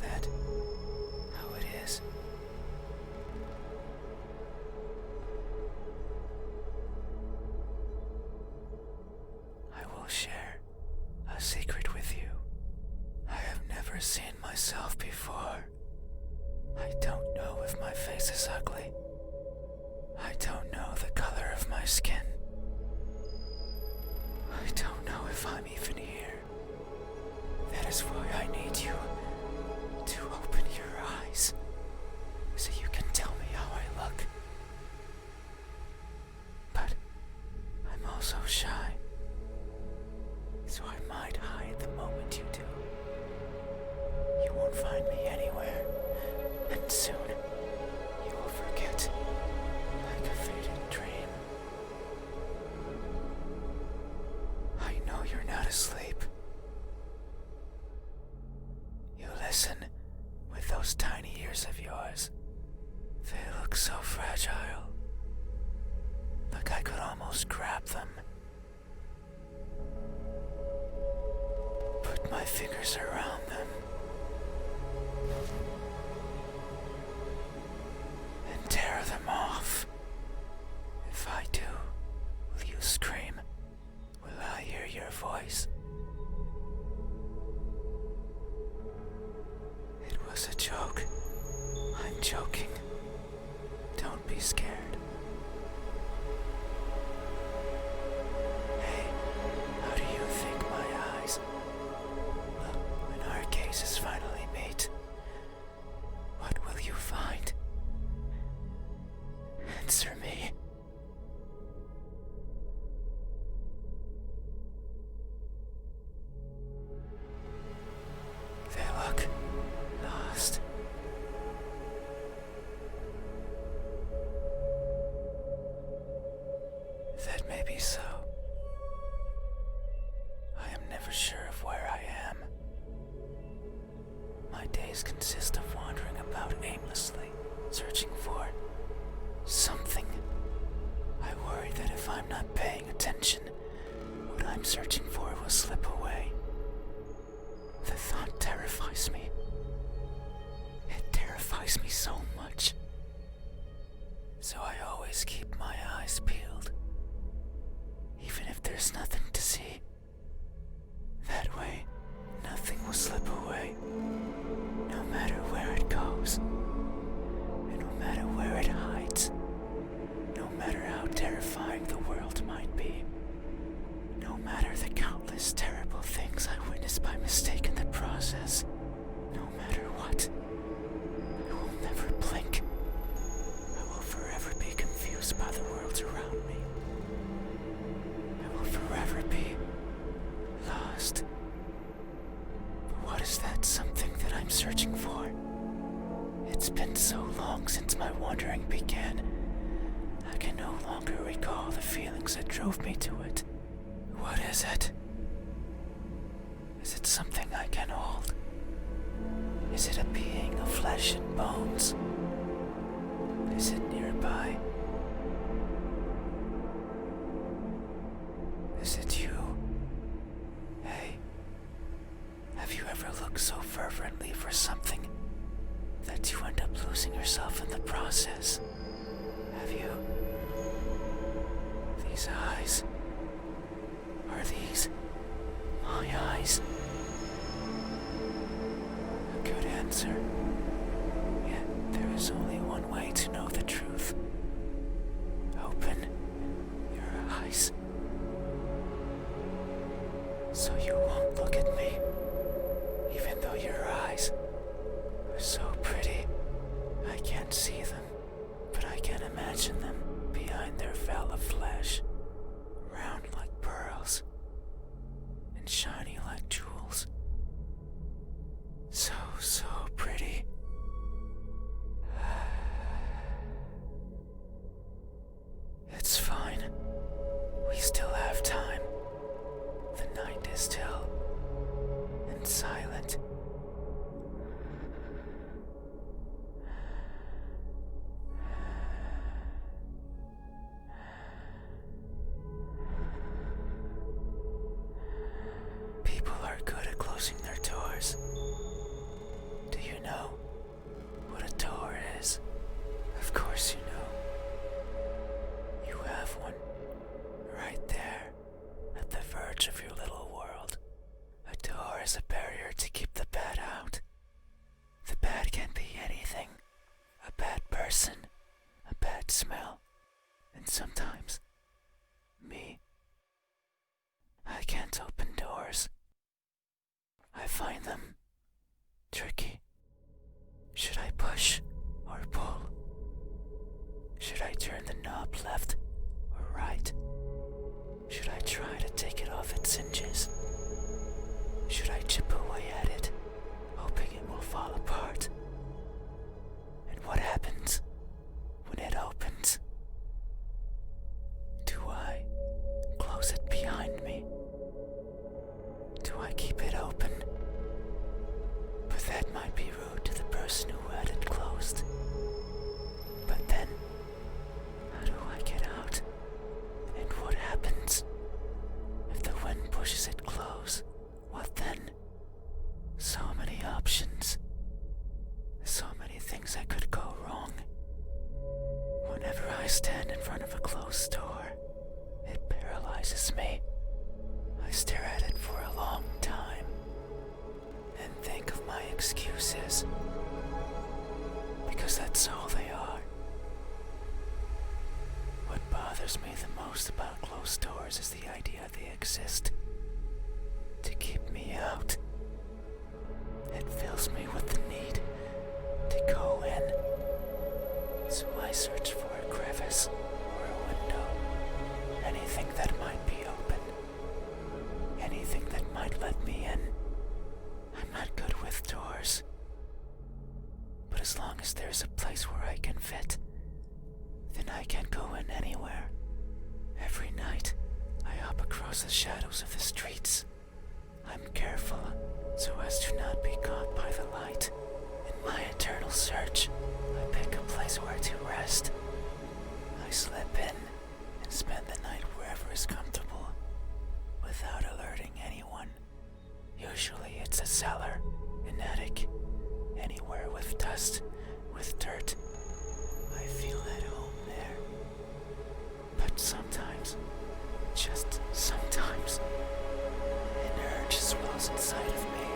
that how it is? I will share a secret with you. I have never seen myself before. I don't know if my face is ugly. I don't know the color of my skin. I don't know if I'm even here. That is why I need you to open your eyes so you can tell me how I look. But I'm also shy, so I might hide the moment you do. You won't find me anywhere, and soon you will forget like a faded dream. I know you're not asleep. You listen with those tiny ears of yours. They look so fragile, like I could almost grab them. Put my fingers around them and tear them off. If I do, will you scream? Will I hear your voice? It was a joke. I'm joking. Don't be scared. Hey, how do you think my eyes look when our cases finally meet? What will you find? Answer me. They look lost. That may be so. I am never sure of where I am. My days consist of wandering about aimlessly, searching for something. I worry that if I'm not paying attention, what I'm searching for will slip away. The thought terrifies me. It terrifies me so much. So I always keep my eyes peeled, even if there's nothing to see. That way, nothing will slip away, no matter where it goes, and no matter where it hides, no matter how terrifying the world might be, no matter the countless terrible things I witness by mistake in the process, no matter what, I will never blink. I will forever be confused by the worlds around me. I will forever be lost. But what is that something that I'm searching for? It's been so long since my wandering began. I can no longer recall the feelings that drove me to it. What is it? Is it something I can hold? Is it a being of flesh and bones? Is it nearby? Is it you? Hey, have you ever looked so fervently for something that you end up losing yourself in the process? Have you? These eyes. Are these my eyes? A good answer. Yet there is only one way to know the truth. Open your eyes, so you won't look at me, even though your eyes are so pretty. I can't see them, but I can imagine them behind their veil of flesh, round like pearls and shiny like jewels. So pretty. It's fine. We still have time. The night is still and silent. smell. And sometimes, me, I can't open doors. I find them tricky. Should I push or pull? Should I turn the knob left or right? Should I try to take it off its hinges? Should I chip away at it, hoping it will fall apart? And what happens when it opens? Do I close it behind me? Do I keep it open? But that might be rude to the person who had it closed. But then, how do I get out? And what happens if the wind pushes it close? What then? So many options. So many things that could go wrong. Whenever I stand in front of a closed door, it paralyzes me. I stare at it for a long time and think of my excuses, because that's all they are. What bothers me the most about closed doors is the idea they exist to keep me out. It fills me with the need to go in, so I search for a crevice or a window, anything that might be open, anything that might let me in. I'm not good with doors, but as long as there's a place where I can fit, then I can go in anywhere. Every night, I hop across the shadows of the streets. I'm careful so as to not be caught by the light. In my eternal search, I pick a place where to rest. I slip in and spend the night wherever is comfortable, without alerting anyone. Usually it's a cellar, an attic, anywhere with dust, with dirt. I feel at home there. But sometimes, just sometimes, an urge swells inside of me.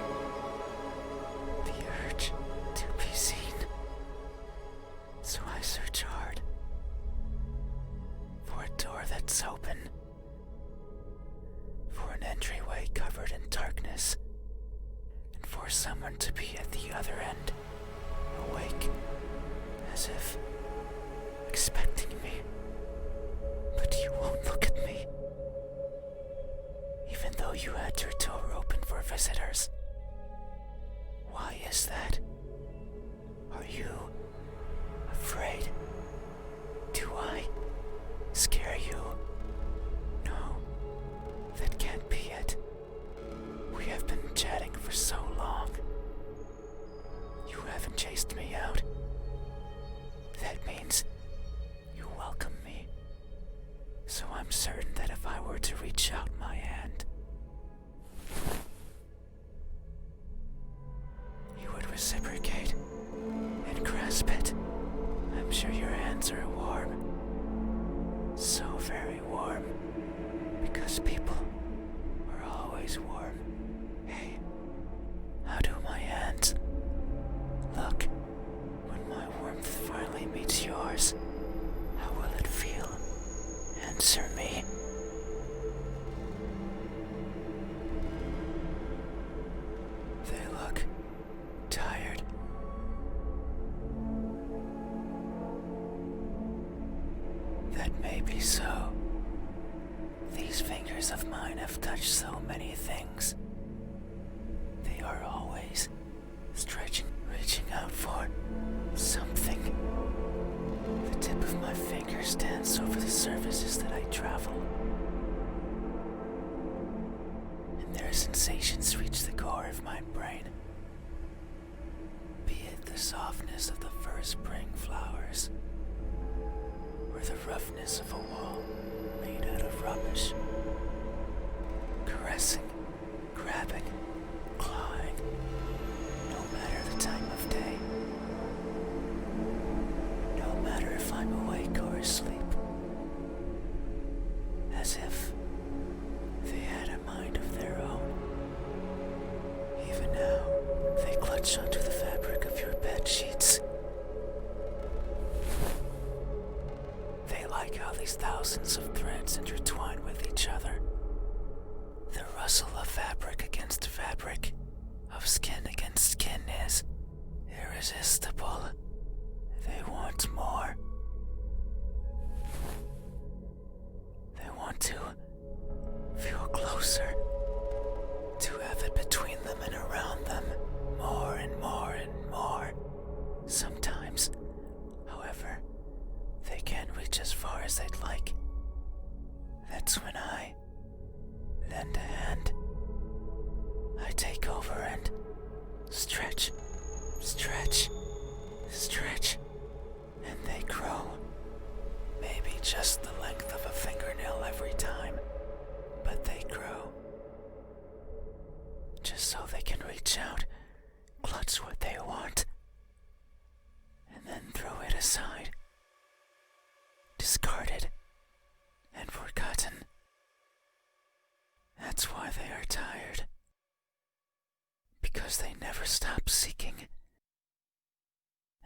The urge to be seen. So I search hard for a door that's open, for an entryway covered in darkness, and for someone to be at the other end, awake, as if expecting me. But you won't look at me, even though you had your door open for visitors. Why is that? Are you afraid? Do I scare you? No, that can't be it. We have been chatting for so long. You haven't chased me out. That means you welcome me. So I'm certain that if I were to reach out my hand, you would reciprocate and grasp it. I'm sure your hands are warm. So very warm. Because people are always warm. Hey, how do my hands look when my warmth finally meets yours? How will it feel? Answer me. They look tired. That may be so. These fingers of mine have touched so many things. They are always stretching, reaching out for something. The tip of my fingers dance over the surfaces that I travel, and their sensations reach the core of my brain. Be it the softness of the first spring flowers, or the roughness of a wall made out of rubbish. Caressing, grabbing, clawing, no matter the time of day. No matter if I'm awake or asleep. As if they had a mind of their own. Even now, they clutch onto the fabric of your bed sheets. how these thousands of threads intertwine with each other. The rustle of fabric against fabric, of skin against skin is irresistible. They want more. They want to feel closer, to have it between them and around them, more and more and more. Sometimes, however, they can't reach as far as they'd like. That's when I lend a hand. I take over and stretch, stretch, stretch, and they grow. Maybe just the length of a fingernail every time, but they grow. Just so they can reach out, clutch what they want, and then throw it aside. Discarded and forgotten. That's why they are tired. Because they never stop seeking.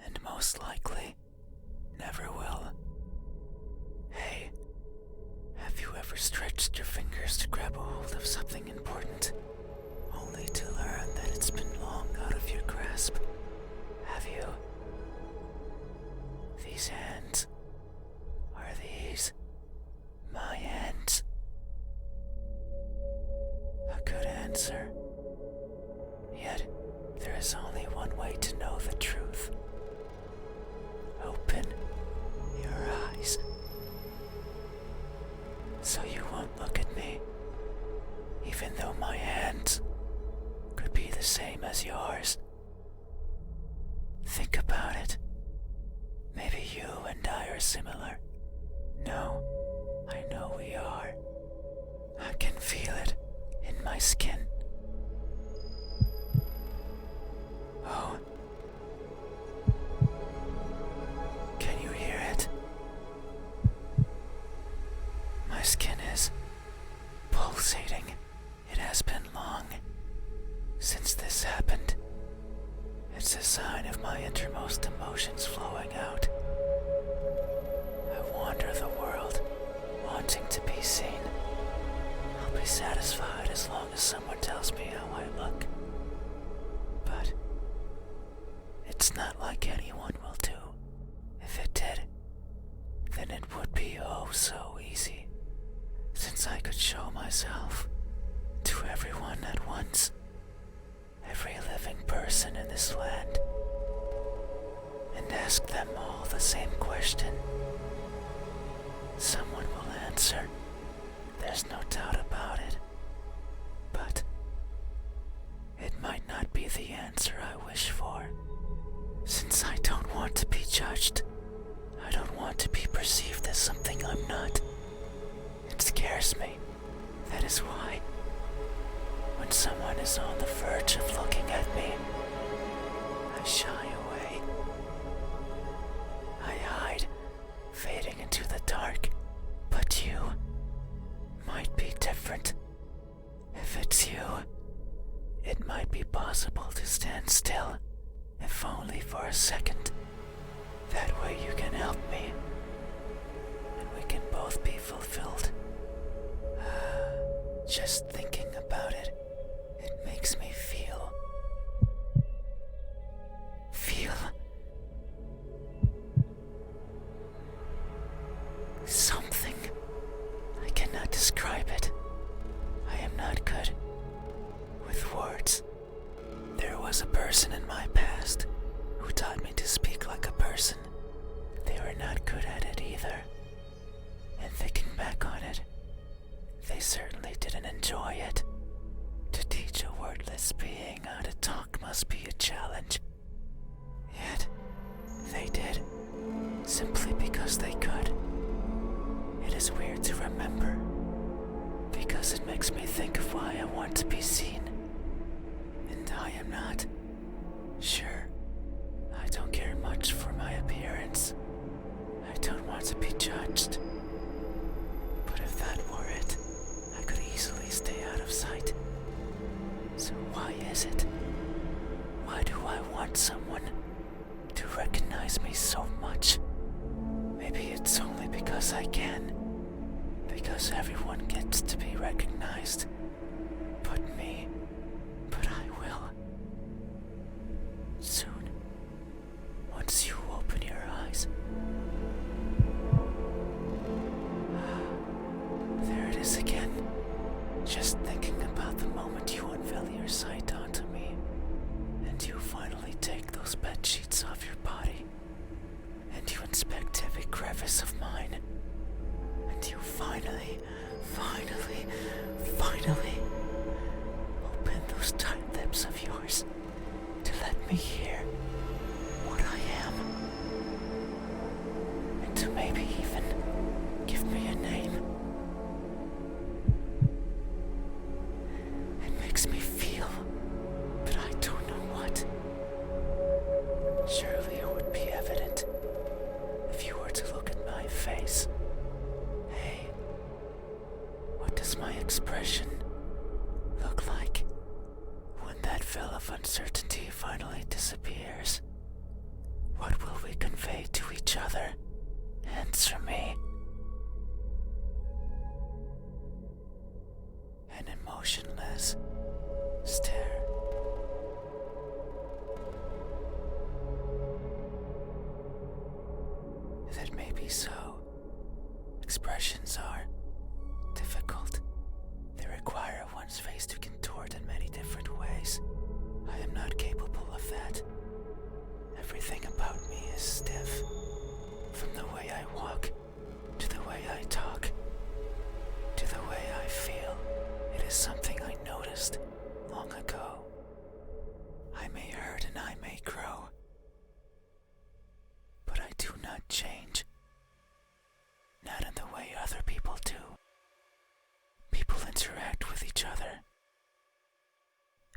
And most likely, never will. Hey, have you ever stretched your fingers to grab a hold of something important, only to learn that it's been long out of your grasp? Have you? These hands, are these my hands? A good answer. Yet, there is only one way to know the truth. Open your eyes. So you won't look at me, even though my hands could be the same as yours. Think about it. Maybe you and I are similar. No, I know we are. I can feel it in my skin. Oh. Can you hear it? My skin is pulsating. It has been long since this happened. It's a sign of my innermost emotions flowing out. I wander the world, wanting to be seen. I'll be satisfied as long as someone tells me how I look. But it's not like anyone will do. If it did, then it would be oh so easy, since I could show myself to everyone at once, every living person in this land, and ask them all the same question. Someone will answer, there's no doubt about it, but it might not be the answer I wish for. Since I don't want to be judged, I don't want to be perceived as something I'm not. It scares me. That is why, when someone is on the verge of looking at me, I shy away. I hide, fading into the dark. But you might be different. If it's you, it might be possible to stand still, if only for a second. That way you can help me, and we can both be fulfilled. Just thinking about it, it makes me feel something. I cannot describe it. I am not good with words. There was a person in my past who taught me to speak like a person. They were not good at it either. And thinking back on it, they certainly didn't enjoy it. To teach a wordless being how to talk must be a challenge. Yet, they did, simply because they could. It is weird to remember, because it makes me think of why I want to be seen. And I am not. Sure, I don't care much for my appearance. I don't want to be judged. But if that were it, I could easily stay out of sight. So why is it? Why do I want someone to recognize me so much? Maybe it's only because because I can. Because everyone gets to be recognized. But me. But I will. Soon. Once you open your eyes. There it is again. Just thinking about the moment you unveil your sight onto me. And you finally take those bed sheets off your body. And you inspect every crevice of mine. And you finally open those tight lips of yours to let me hear what I am. And to maybe even give me a name. It makes me feel, but I don't know what. Surely it would be evident if you were to look at my face. Hey, what does my expression look like when that veil of uncertainty finally disappears? What will we convey to each other? Answer me. An emotionless stare. That may be so. Expressions are difficult. They require one's face to contort in many different ways. I am not capable of that. Everything about me is stiff. From the way I walk, to the way I talk, to the way I feel. It is something I noticed long ago. I may hurt and I may grow. But I do not change. Not in the way other people do. People interact with each other.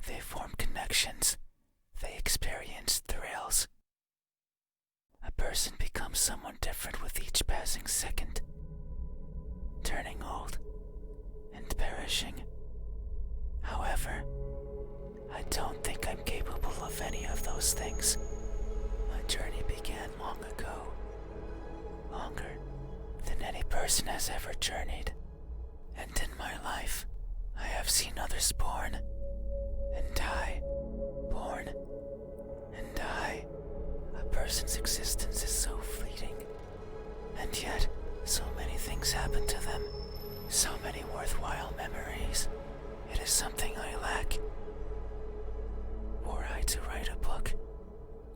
They form connections. They experience thrills. A person becomes someone different with each passing second, turning old and perishing. However, I don't think I'm capable of any of those things. My journey began long ago. Longer than any person has ever journeyed. And in my life, I have seen others born and die. Born and die. A person's existence is so fleeting. And yet, so many things happen to them. So many worthwhile memories. It is something I lack. Were I to write a book,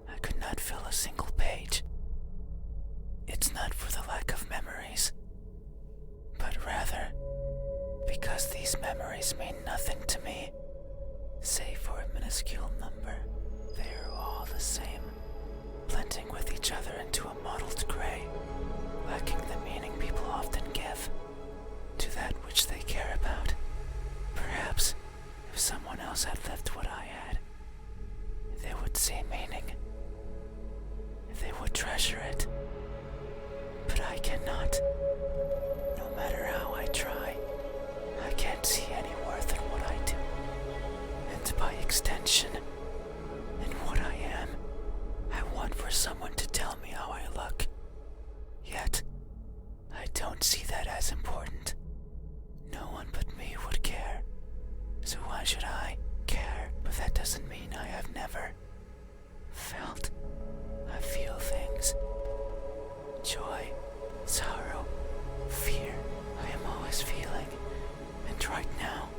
I could not fill a single page. It's not for the lack of memories, but rather because these memories mean nothing to me, save for a minuscule number. They are all the same, blending with each other into a mottled gray, lacking the meaning people often give to that which they care about. Perhaps if someone else had lived what I had, they would see meaning. They would treasure it. But I cannot. No matter how I try, I can't see any worth in what I do. And by extension, in what I am, I want for someone to tell me how I look. Yet, I don't see that as important. No one but me would care. So why should I care? But that doesn't mean I have never felt. I feel things. Joy, sorrow, fear. I am always feeling. And right now,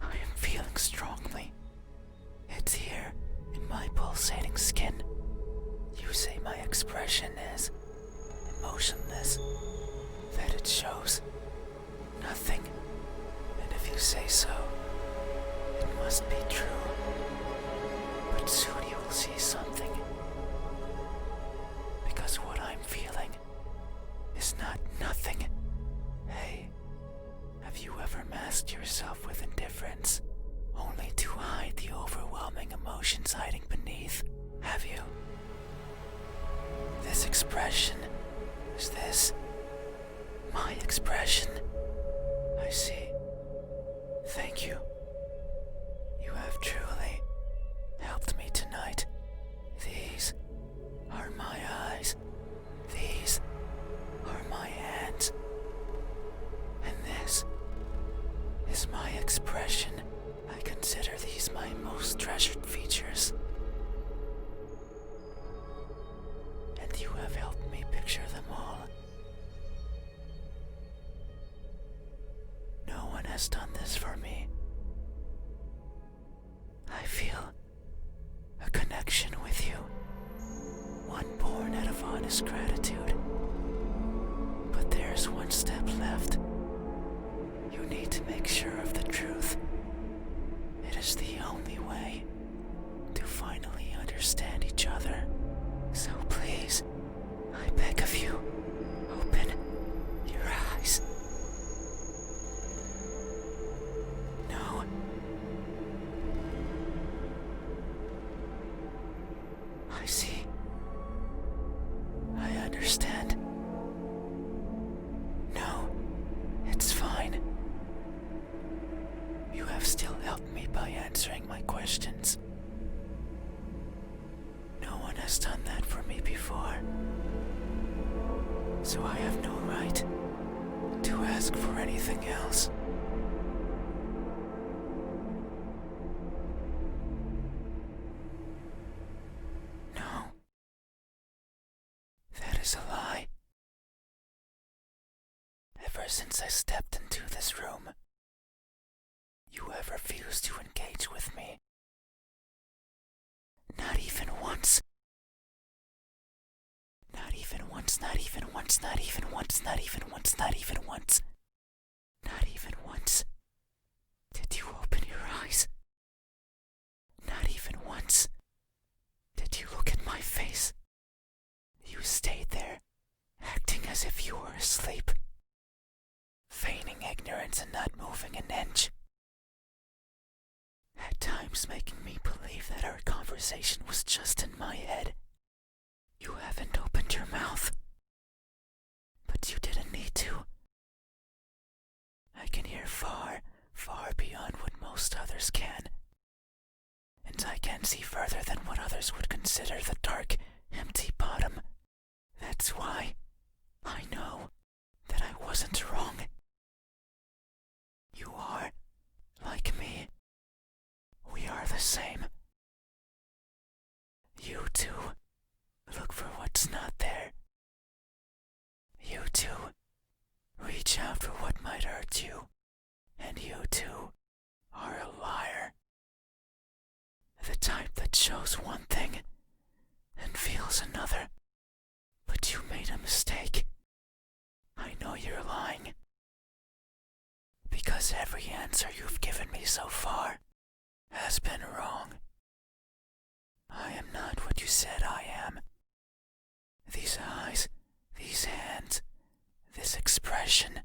I am feeling strongly. It's here in my pulsating skin. You say my expression is emotionless, that it shows nothing. And if you say so, it must be true. But soon you will see something. Because what I'm feeling is not nothing. Hey, have you ever masked yourself with indifference, only to hide the overwhelming emotions hiding beneath? Have you? This expression, is this my expression? I see. Thank you. You have truly helped me tonight. These are my eyes. has done this for me. I feel a connection with you, one born out of honest gratitude. But there's one step left. You need to make sure of the truth. It is the only way to finally understand each other. So please, I beg of you, open your eyes. No. I see. I understand. No, it's fine. You have still helped me by answering my questions. No one has done that for me before. So I have no right to ask for anything else. No. That is a lie. Ever since I stepped into this room, you have refused to engage with me. Not even once. Not even once, not even once, not even once, not even once, not even once. Not even once. Did you open your eyes? Not even once. Did you look at my face? You stayed there, acting as if you were asleep, feigning ignorance and not moving an inch. At times making me believe that our conversation was just in my head. You haven't opened your mouth, but you didn't need to. I can hear far, far beyond what most others can. And I can see further than what others would consider the dark, empty bottom. That's why I know that I wasn't wrong. You are, like me. We are the same. You too look for what's not there. You too reach out for what might hurt you. And you too are a liar. The type that shows one thing and feels another. But you made a mistake. I know you're lying. Because every answer you've given me so far has been wrong. I am not what you said I am. These eyes, these hands, this expression.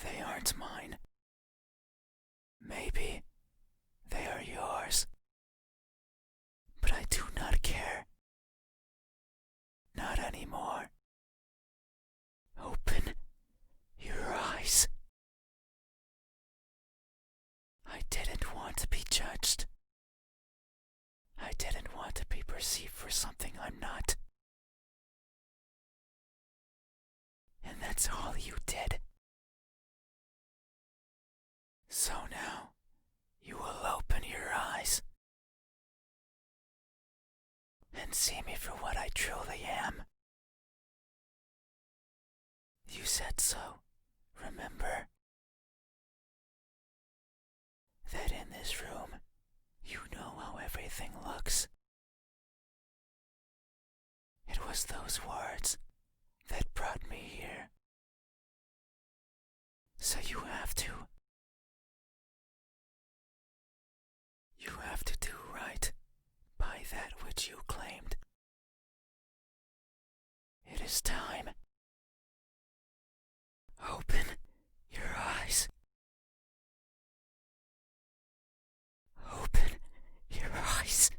They aren't mine. Maybe they are yours. But I do not care. Not anymore. Open your eyes. I didn't want to be judged. I didn't want to be perceived for something I'm not. And that's all you did. So now, you will open your eyes and see me for what I truly am. You said so, remember? That in this room, you know how everything looks. It was those words that brought me here. So you have to. You have to do right by that which you claimed. It is time. Open your eyes. Open your eyes.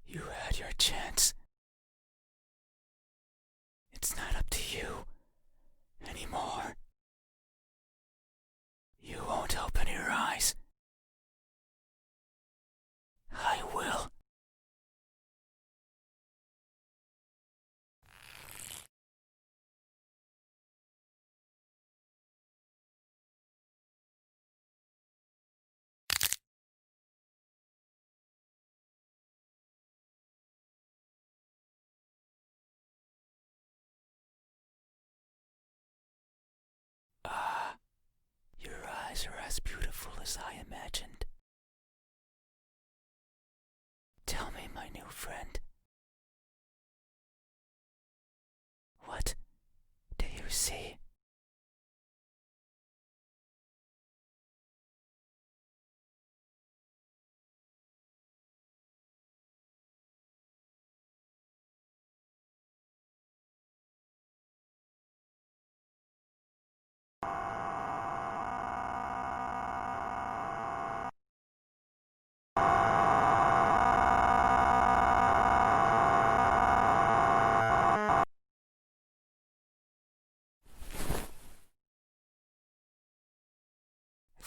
You had your chance. It's not up to you anymore. You won't open your eyes. I will. eyes are as beautiful as I imagined. Tell me, my new friend, what do you see?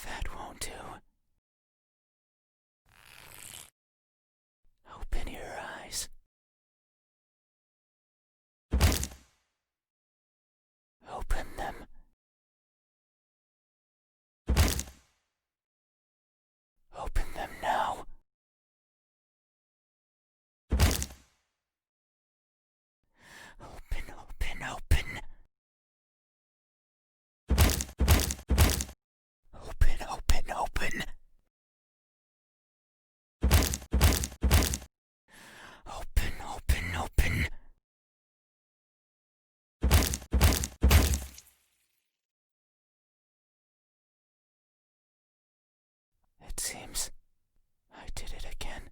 That won't do. Open your eyes. Open them. Open them now. Open, open, open. Open, open, open. Open, open, open. It seems I did it again.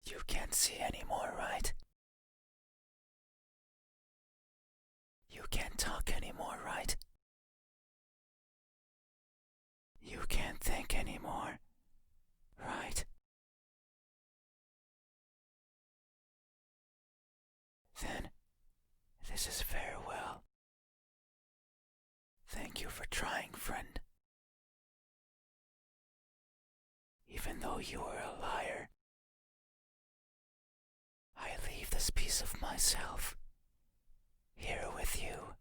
You can't see anymore, right? You can't talk anymore, right? You can't think anymore, right? Then, this is farewell. Thank you for trying, friend. Even though you were a liar, I leave this piece of myself here with you.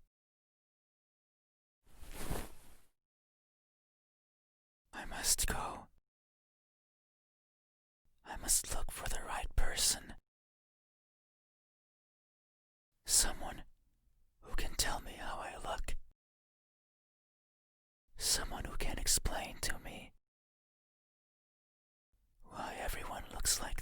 I must go. I must look for the right person. Someone who can tell me how I look. Someone who can explain to me why everyone looks like